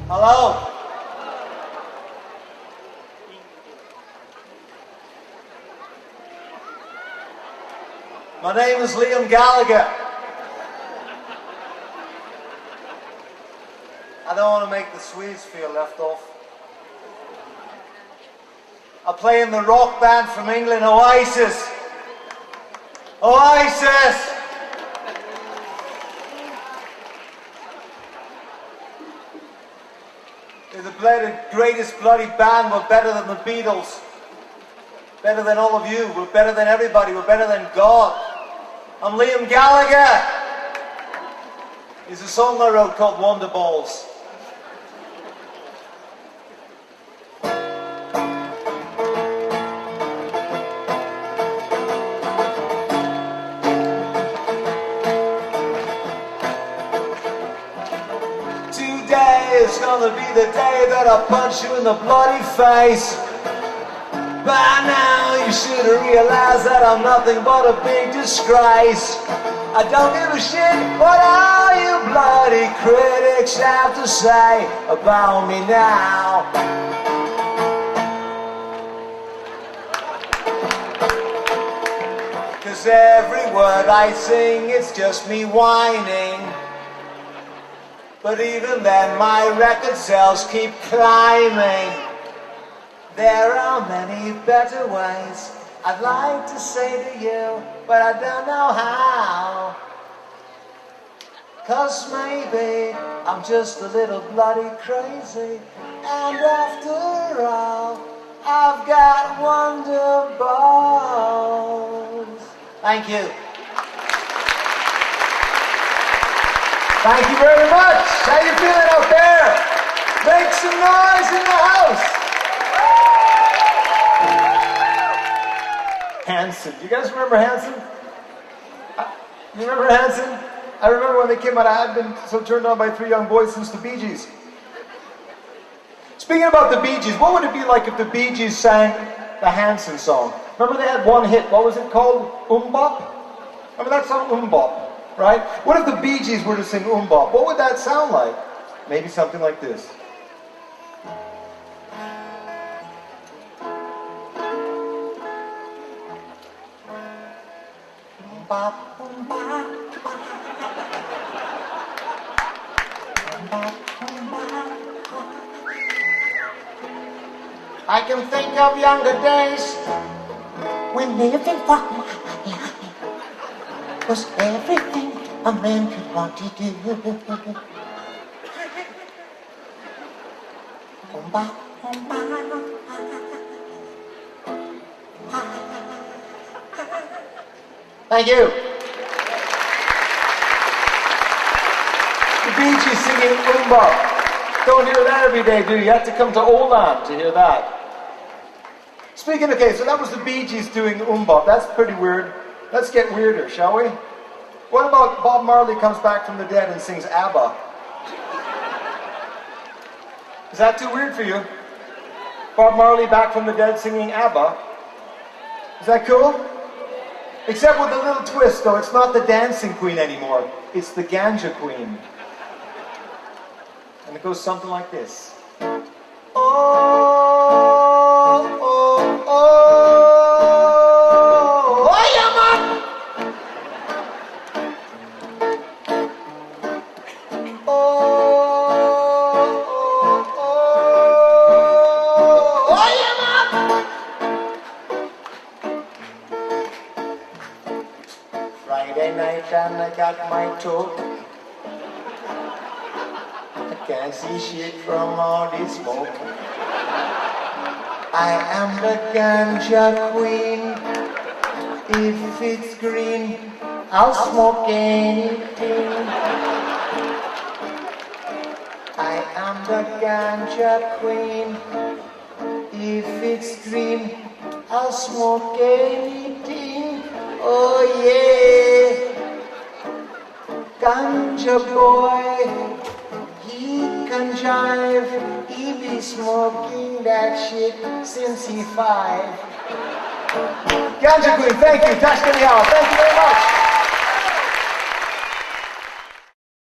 Hello? My name is Liam Gallagher. I don't want to make the Swedes feel left off. I play in the rock band from England, Oasis. Oasis! They're the greatest bloody band. We're better than the Beatles. Better than all of you. We're better than everybody. We're better than God. I'm Liam Gallagher. There's a song I wrote called Wonderballs. Today is gonna be the day that I punch you in the bloody face. By now you should have realized that I'm nothing but a big disgrace. I don't give a shit what all you bloody critics have to say about me now. 'Cause every word I sing, it's just me whining. But even then my record sales keep climbing. There are many better ways I'd like to say to you, but I don't know how. 'Cause maybe I'm just a little bloody crazy, and after all, I've got wonderballs. Thank you. Thank you very much. How you feeling out there? Make some noise in the house. Hanson. You guys remember Hanson? You remember Hanson? I remember when they came out. I had been so turned on by three young boys since the Bee Gees. Speaking about the Bee Gees, what would it be like if the Bee Gees sang the Hanson song? Remember they had one hit. What was it called? Bop? Remember that song? Bop, right? What if the Bee Gees were to sing Bop? What would that sound like? Maybe something like this. I can think of younger days when living for my life was everything a man could want to do. Thank you. The Bee Gees singing Bop. Don't hear that every day, do you? You have to come to Åland to hear that. Speaking, okay, so that was the Bee Gees doing Bop. That's pretty weird. Let's get weirder, shall we? What about Bob Marley comes back from the dead and sings ABBA? Is that too weird for you? Bob Marley back from the dead singing ABBA? Is that cool? Except with a little twist, though. It's not the dancing queen anymore. It's the ganja queen. And it goes something like this. Oh, oh, oh, oh, yeah, man! Oh, oh, oh, oh, yeah, man! Friday night and I got my toe. Can't see shit from all this smoke. I am the ganja queen. If it's green, I'll smoke anything. I am the ganja queen. If it's green, I'll smoke anything. Oh yeah, ganja boy. He can jive, he be smoking that shit since he 5. Ganja Queen, thank you. Thank you very much.